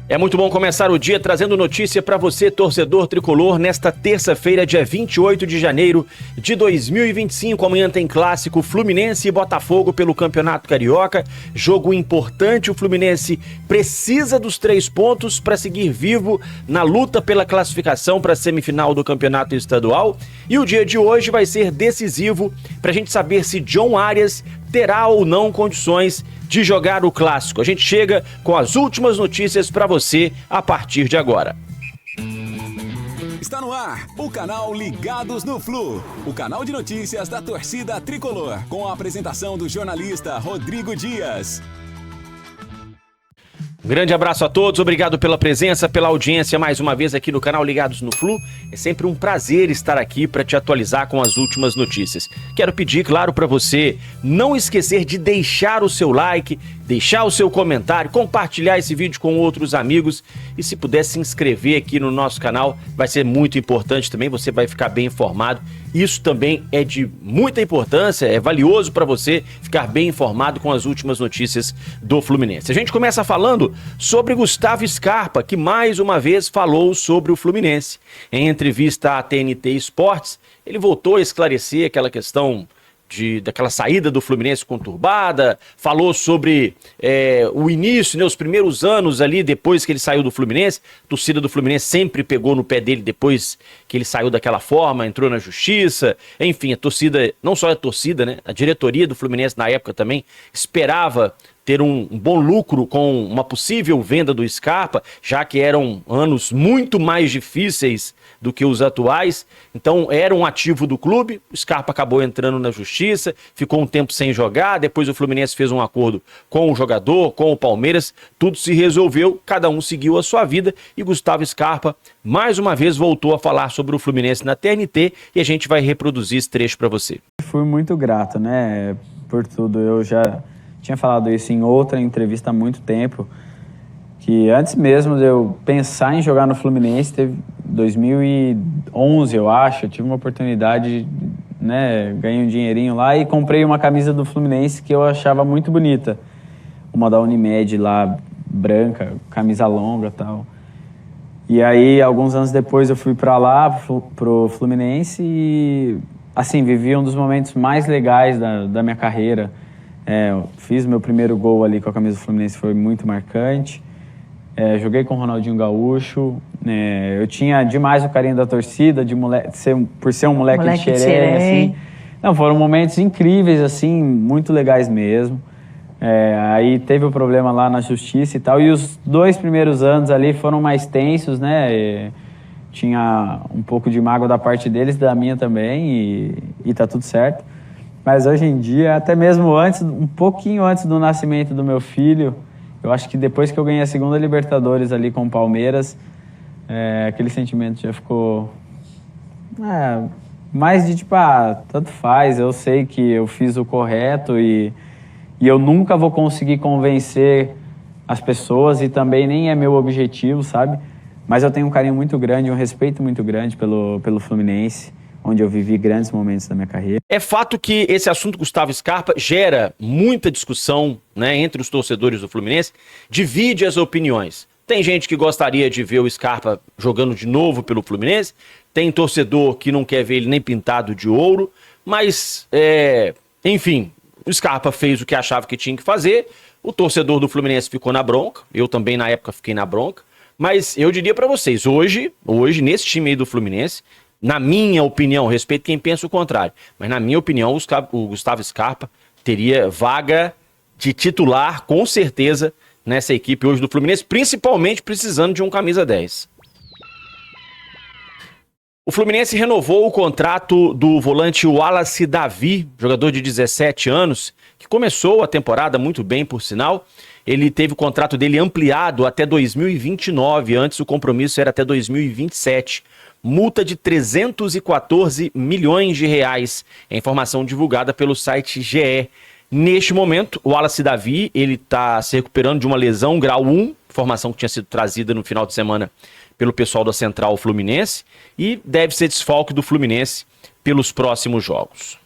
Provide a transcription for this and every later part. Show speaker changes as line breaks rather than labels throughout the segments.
É muito bom começar o dia trazendo notícia para você, torcedor tricolor, nesta terça-feira, dia 28 de janeiro de 2025. Amanhã tem clássico Fluminense e Botafogo pelo Campeonato Carioca. Jogo importante, o Fluminense precisa dos 3 pontos para seguir vivo na luta pela classificação para a semifinal do Campeonato Estadual. E o dia de hoje vai ser decisivo para a gente saber se John Arias terá ou não condições de jogar o clássico. A gente chega com as últimas notícias para você a partir de agora.
Está no ar o canal Ligados no Flu, o canal de notícias da torcida tricolor, com a apresentação do jornalista Rodrigo Dias.
Um grande abraço a todos, obrigado pela presença, pela audiência mais uma vez aqui no canal Ligados no Flu. É sempre um prazer estar aqui para te atualizar com as últimas notícias. Quero pedir, claro, para você não esquecer de deixar o seu like, deixar o seu comentário, compartilhar esse vídeo com outros amigos e se puder se inscrever aqui no nosso canal, vai ser muito importante também, você vai ficar bem informado. Isso também é de muita importância, é valioso para você ficar bem informado com as últimas notícias do Fluminense. A gente começa falando sobre Gustavo Scarpa, que mais uma vez falou sobre o Fluminense. Em entrevista à TNT Esportes, ele voltou a esclarecer aquela questão daquela saída do Fluminense conturbada, falou sobre o início, né, os primeiros anos ali, depois que ele saiu do Fluminense. A torcida do Fluminense sempre pegou no pé dele depois que ele saiu daquela forma, entrou na justiça, enfim, a torcida, não só a torcida, né, a diretoria do Fluminense na época também esperava ter um bom lucro com uma possível venda do Scarpa, já que eram anos muito mais difíceis do que os atuais. Então era um ativo do clube, o Scarpa acabou entrando na justiça, ficou um tempo sem jogar, depois o Fluminense fez um acordo com o jogador, com o Palmeiras, tudo se resolveu, cada um seguiu a sua vida e Gustavo Scarpa mais uma vez voltou a falar sobre o Fluminense na TNT e a gente vai reproduzir esse trecho para você.
Fui muito grato, né, por tudo. Eu já tinha falado isso em outra entrevista há muito tempo, que antes mesmo de eu pensar em jogar no Fluminense, teve 2011, eu acho, eu tive uma oportunidade, né, ganhei um dinheirinho lá e comprei uma camisa do Fluminense que eu achava muito bonita, uma da Unimed lá, branca, camisa longa e tal. E aí, alguns anos depois, eu fui pra lá, pro Fluminense e, assim, vivi um dos momentos mais legais da minha carreira. Eu fiz meu primeiro gol ali com a camisa do Fluminense, foi muito marcante. Joguei com o Ronaldinho Gaúcho. Eu tinha demais o carinho da torcida, por ser um moleque de Xerém, assim. Não, foram momentos incríveis, assim, muito legais mesmo. Aí teve o problema lá na justiça e tal. E os 2 primeiros anos ali foram mais tensos, né? Tinha um pouco de mágoa da parte deles, da minha também, e tá tudo certo. Mas hoje em dia, até mesmo antes, um pouquinho antes do nascimento do meu filho, eu acho que depois que eu ganhei a segunda Libertadores ali com o Palmeiras, aquele sentimento já ficou mais de tipo, tanto faz, eu sei que eu fiz o correto e eu nunca vou conseguir convencer as pessoas e também nem é meu objetivo, sabe? Mas eu tenho um carinho muito grande, um respeito muito grande pelo Fluminense, onde eu vivi grandes momentos da minha carreira.
É fato que esse assunto Gustavo Scarpa gera muita discussão, né, entre os torcedores do Fluminense, divide as opiniões. Tem gente que gostaria de ver o Scarpa jogando de novo pelo Fluminense, tem torcedor que não quer ver ele nem pintado de ouro, mas, enfim, o Scarpa fez o que achava que tinha que fazer, o torcedor do Fluminense ficou na bronca, eu também na época fiquei na bronca, mas eu diria pra vocês, hoje nesse time aí do Fluminense, na minha opinião, respeito quem pensa o contrário, mas na minha opinião, o Gustavo Scarpa teria vaga de titular, com certeza, nessa equipe hoje do Fluminense, principalmente precisando de um camisa 10. O Fluminense renovou o contrato do volante Wallace Davi, jogador de 17 anos, que começou a temporada muito bem, por sinal. Ele teve o contrato dele ampliado até 2029, antes o compromisso era até 2027. Multa de 314 milhões de reais. É informação divulgada pelo site GE. Neste momento, o Wallace Davi, ele está se recuperando de uma lesão grau 1, informação que tinha sido trazida no final de semana pelo pessoal da Central Fluminense, e deve ser desfalque do Fluminense pelos próximos jogos.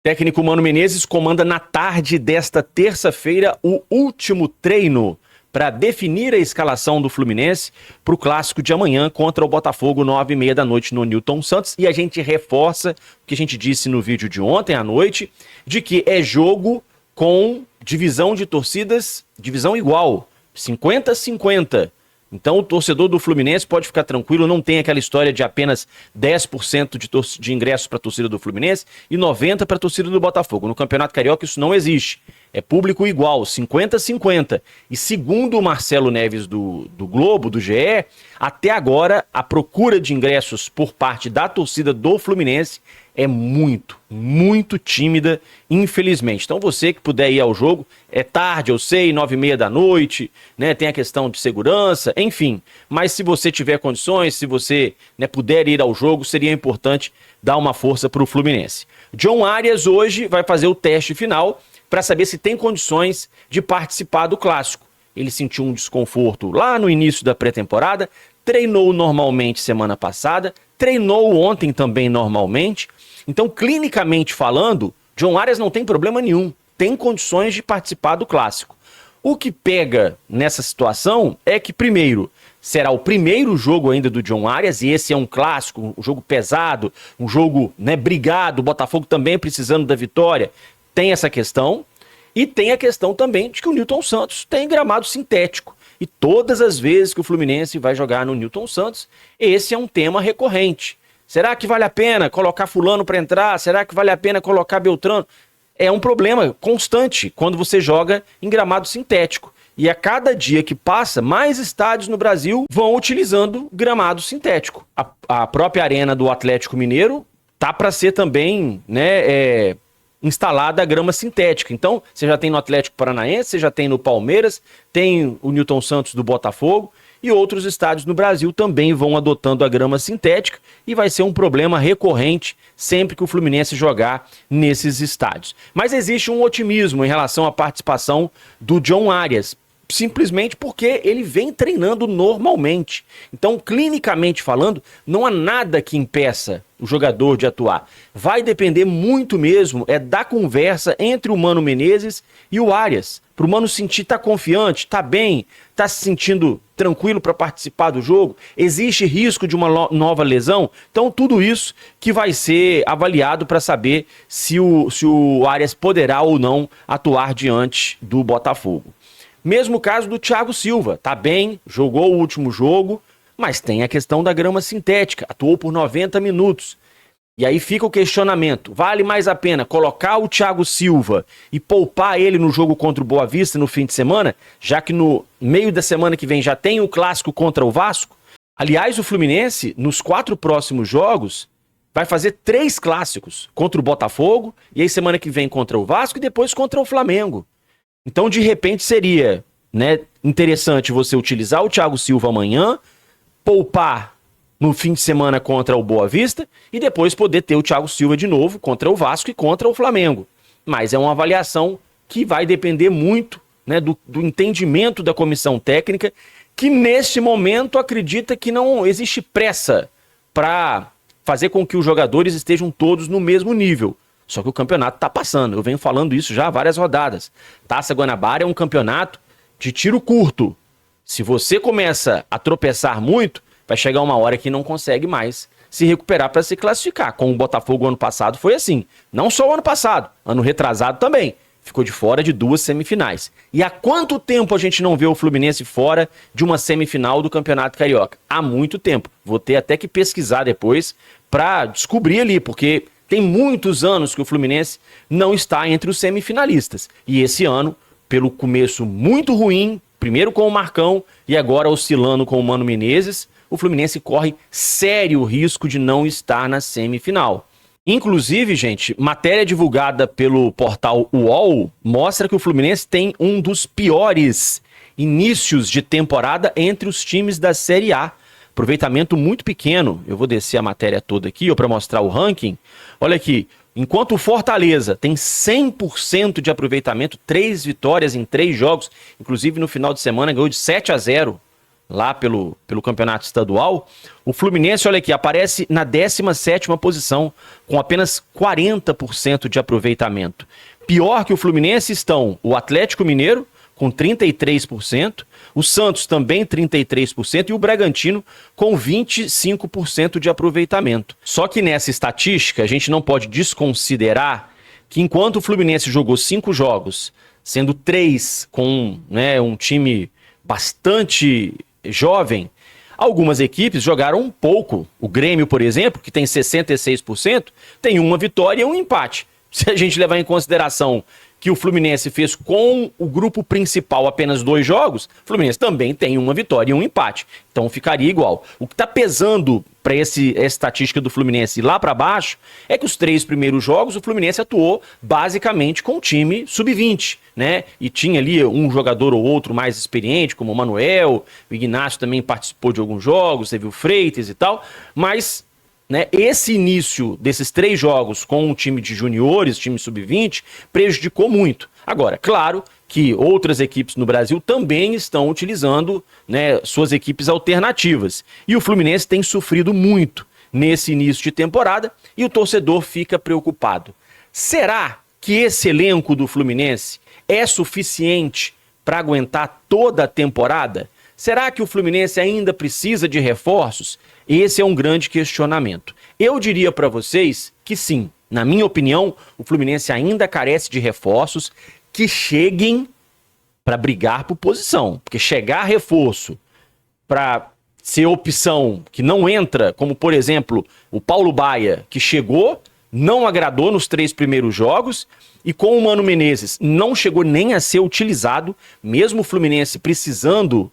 Técnico Mano Menezes comanda na tarde desta terça-feira o último treino para definir a escalação do Fluminense para o clássico de amanhã contra o Botafogo, 9h30 da noite no Newton Santos. E a gente reforça o que a gente disse no vídeo de ontem à noite, de que é jogo com divisão de torcidas, divisão igual, 50-50. Então o torcedor do Fluminense pode ficar tranquilo, não tem aquela história de apenas 10% de ingressos para a torcida do Fluminense e 90% para a torcida do Botafogo. No Campeonato Carioca isso não existe. É público igual, 50-50. E segundo o Marcelo Neves do Globo, do GE, até agora a procura de ingressos por parte da torcida do Fluminense é muito, muito tímida, infelizmente. Então você que puder ir ao jogo, é tarde, eu sei, 9h30 da noite, né, tem a questão de segurança, enfim. Mas se você tiver condições, se você, né, puder ir ao jogo, seria importante dar uma força para o Fluminense. John Arias hoje vai fazer o teste final para saber se tem condições de participar do Clássico. Ele sentiu um desconforto lá no início da pré-temporada, treinou normalmente semana passada, treinou ontem também normalmente. Então, clinicamente falando, John Arias não tem problema nenhum, tem condições de participar do Clássico. O que pega nessa situação é que, primeiro, será o primeiro jogo ainda do John Arias, e esse é um clássico, um jogo pesado, um jogo, né, brigado, o Botafogo também precisando da vitória, tem essa questão. E tem a questão também de que o Newton Santos tem gramado sintético. E todas as vezes que o Fluminense vai jogar no Newton Santos, esse é um tema recorrente. Será que vale a pena colocar fulano para entrar? Será que vale a pena colocar Beltrano? É um problema constante quando você joga em gramado sintético. E a cada dia que passa, mais estádios no Brasil vão utilizando gramado sintético. A própria arena do Atlético Mineiro tá para ser também, né, instalada a grama sintética. Então, você já tem no Atlético Paranaense, você já tem no Palmeiras, tem o Newton Santos do Botafogo, e outros estádios no Brasil também vão adotando a grama sintética, e vai ser um problema recorrente sempre que o Fluminense jogar nesses estádios. Mas existe um otimismo em relação à participação do John Arias, simplesmente porque ele vem treinando normalmente. Então, clinicamente falando, não há nada que impeça o jogador de atuar. Vai depender muito mesmo da conversa entre o Mano Menezes e o Arias. Para o Mano sentir, tá confiante, tá bem, tá se sentindo tranquilo para participar do jogo, existe risco de uma nova lesão. Então, tudo isso que vai ser avaliado para saber se o Arias poderá ou não atuar diante do Botafogo. Mesmo caso do Thiago Silva, tá bem, jogou o último jogo, mas tem a questão da grama sintética, atuou por 90 minutos. E aí fica o questionamento, vale mais a pena colocar o Thiago Silva e poupar ele no jogo contra o Boa Vista no fim de semana, já que no meio da semana que vem já tem o clássico contra o Vasco? Aliás, o Fluminense, nos 4 próximos jogos, vai fazer 3 clássicos contra o Botafogo, e aí semana que vem contra o Vasco e depois contra o Flamengo. Então, de repente, seria, né, interessante você utilizar o Thiago Silva amanhã, poupar no fim de semana contra o Boa Vista e depois poder ter o Thiago Silva de novo contra o Vasco e contra o Flamengo. Mas é uma avaliação que vai depender muito, né, do entendimento da comissão técnica, que neste momento acredita que não existe pressa para fazer com que os jogadores estejam todos no mesmo nível. Só que o campeonato está passando, eu venho falando isso já há várias rodadas. Taça Guanabara é um campeonato de tiro curto. Se você começa a tropeçar muito, vai chegar uma hora que não consegue mais se recuperar para se classificar. Com o Botafogo ano passado foi assim. Não só o ano passado, ano retrasado também. Ficou de fora de 2 semifinais. E há quanto tempo a gente não vê o Fluminense fora de uma semifinal do Campeonato Carioca? Há muito tempo. Vou ter até que pesquisar depois para descobrir ali, porque tem muitos anos que o Fluminense não está entre os semifinalistas. E esse ano, pelo começo muito ruim, primeiro com o Marcão e agora oscilando com o Mano Menezes, o Fluminense corre sério risco de não estar na semifinal. Inclusive, gente, matéria divulgada pelo portal UOL mostra que o Fluminense tem um dos piores inícios de temporada entre os times da Série A. Aproveitamento muito pequeno. Eu vou descer a matéria toda aqui para mostrar o ranking. Olha aqui, enquanto o Fortaleza tem 100% de aproveitamento, 3 vitórias em 3 jogos, inclusive no final de semana ganhou de 7-0 lá pelo campeonato estadual, o Fluminense, olha aqui, aparece na 17ª posição, com apenas 40% de aproveitamento. Pior que o Fluminense estão o Atlético Mineiro, com 33%, o Santos também 33% e o Bragantino com 25% de aproveitamento. Só que nessa estatística a gente não pode desconsiderar que enquanto o Fluminense jogou 5 jogos, sendo 3 com, né, um time bastante jovem, algumas equipes jogaram um pouco. O Grêmio, por exemplo, que tem 66%, tem uma vitória e um empate. Se a gente levar em consideração que o Fluminense fez com o grupo principal apenas 2 jogos, o Fluminense também tem uma vitória e um empate. Então ficaria igual. O que está pesando para essa estatística do Fluminense ir lá para baixo é que os 3 primeiros jogos o Fluminense atuou basicamente com o time sub-20, né? E tinha ali um jogador ou outro mais experiente, como o Manuel, o Ignacio também participou de alguns jogos, teve o Freitas e tal, mas, né, esse início desses 3 jogos com o time de juniores, time sub-20, prejudicou muito. Agora, claro que outras equipes no Brasil também estão utilizando, né, suas equipes alternativas. E o Fluminense tem sofrido muito nesse início de temporada e o torcedor fica preocupado. Será que esse elenco do Fluminense é suficiente para aguentar toda a temporada? Será que o Fluminense ainda precisa de reforços? Esse é um grande questionamento. Eu diria para vocês que sim. Na minha opinião, o Fluminense ainda carece de reforços que cheguem para brigar por posição. Porque chegar reforço para ser opção que não entra, como por exemplo o Paulo Baia, que chegou, não agradou nos 3 primeiros jogos, e com o Mano Menezes não chegou nem a ser utilizado, mesmo o Fluminense precisando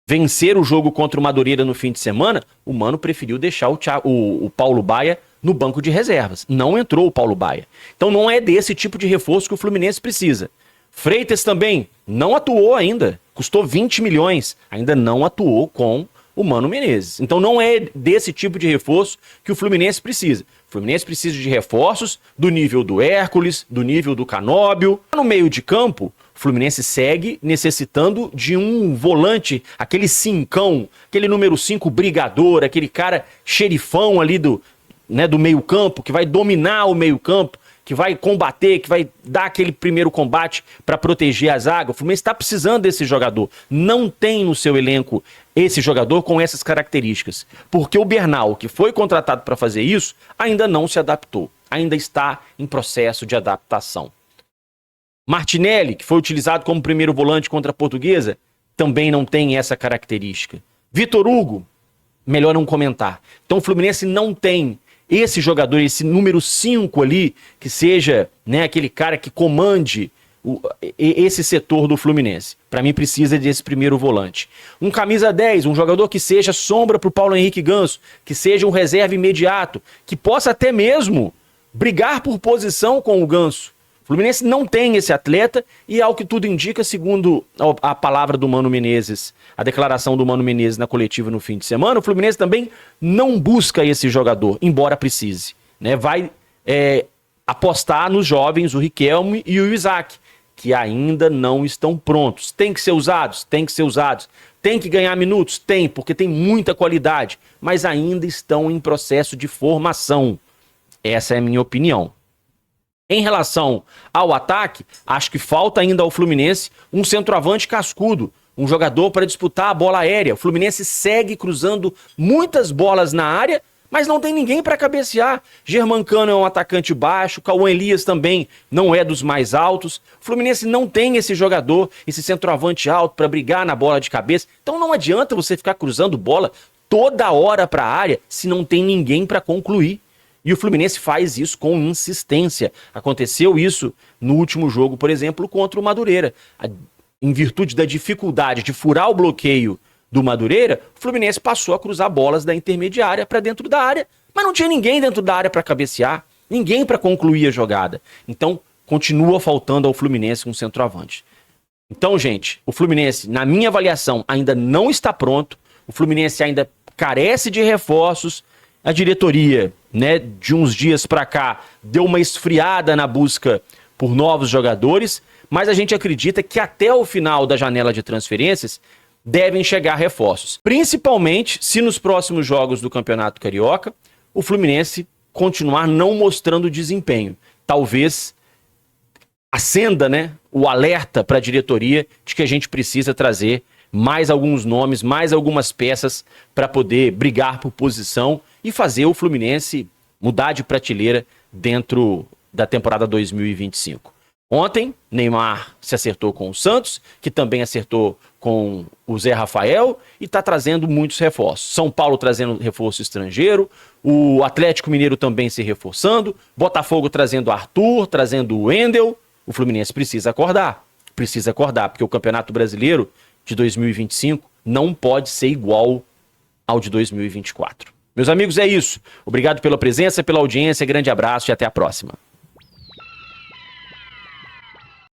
vencer o jogo contra o Madureira no fim de semana, o Mano preferiu deixar o Paulo Baia no banco de reservas. Não entrou o Paulo Baia. Então não é desse tipo de reforço que o Fluminense precisa. Freitas também não atuou ainda. Custou 20 milhões. Ainda não atuou com o Mano Menezes. Então não é desse tipo de reforço que o Fluminense precisa. O Fluminense precisa de reforços do nível do Hércules, do nível do Canóbio. No meio de campo, o Fluminense segue necessitando de um volante, aquele cincão, aquele número 5 brigador, aquele cara xerifão ali do meio campo, que vai dominar o meio campo, que vai combater, que vai dar aquele primeiro combate para proteger a zaga. O Fluminense está precisando desse jogador. Não tem no seu elenco esse jogador com essas características. Porque o Bernal, que foi contratado para fazer isso, ainda não se adaptou. Ainda está em processo de adaptação. Martinelli, que foi utilizado como primeiro volante contra a Portuguesa, também não tem essa característica. Vitor Hugo, melhor não comentar. Então o Fluminense não tem esse jogador, esse número 5 ali, que seja, né, aquele cara que comande esse setor do Fluminense. Para mim precisa desse primeiro volante. Um camisa 10, um jogador que seja sombra para o Paulo Henrique Ganso, que seja um reserva imediato, que possa até mesmo brigar por posição com o Ganso. O Fluminense não tem esse atleta e, ao que tudo indica, segundo a palavra do Mano Menezes, a declaração do Mano Menezes na coletiva no fim de semana, o Fluminense também não busca esse jogador, embora precise, né? Vai apostar nos jovens, o Riquelme e o Isaac, que ainda não estão prontos. Tem que ser usados? Tem que ser usados. Tem que ganhar minutos? Tem, porque tem muita qualidade, mas ainda estão em processo de formação. Essa é a minha opinião. Em relação ao ataque, acho que falta ainda ao Fluminense um centroavante cascudo, um jogador para disputar a bola aérea. O Fluminense segue cruzando muitas bolas na área, mas não tem ninguém para cabecear. Germancano é um atacante baixo, Cauã Elias também não é dos mais altos. O Fluminense não tem esse jogador, esse centroavante alto para brigar na bola de cabeça. Então não adianta você ficar cruzando bola toda hora para a área se não tem ninguém para concluir. E o Fluminense faz isso com insistência. Aconteceu isso no último jogo, por exemplo, contra o Madureira. Em virtude da dificuldade de furar o bloqueio do Madureira, o Fluminense passou a cruzar bolas da intermediária para dentro da área, mas não tinha ninguém dentro da área para cabecear, ninguém para concluir a jogada. Então, continua faltando ao Fluminense um centroavante. Então, gente, o Fluminense, na minha avaliação, ainda não está pronto. O Fluminense ainda carece de reforços. A diretoria, né, de uns dias para cá, deu uma esfriada na busca por novos jogadores, mas a gente acredita que até o final da janela de transferências devem chegar reforços. Principalmente se nos próximos jogos do Campeonato Carioca o Fluminense continuar não mostrando desempenho. Talvez acenda, né, o alerta para a diretoria de que a gente precisa trazer mais alguns nomes, mais algumas peças para poder brigar por posição e fazer o Fluminense mudar de prateleira dentro da temporada 2025. Ontem, Neymar se acertou com o Santos, que também acertou com o Zé Rafael e está trazendo muitos reforços. São Paulo trazendo reforço estrangeiro, o Atlético Mineiro também se reforçando, Botafogo trazendo Arthur, trazendo o Wendel. O Fluminense precisa acordar, porque o Campeonato Brasileiro de 2025 não pode ser igual ao de 2024. Meus amigos, é isso. Obrigado pela presença, pela audiência, grande abraço e até a próxima.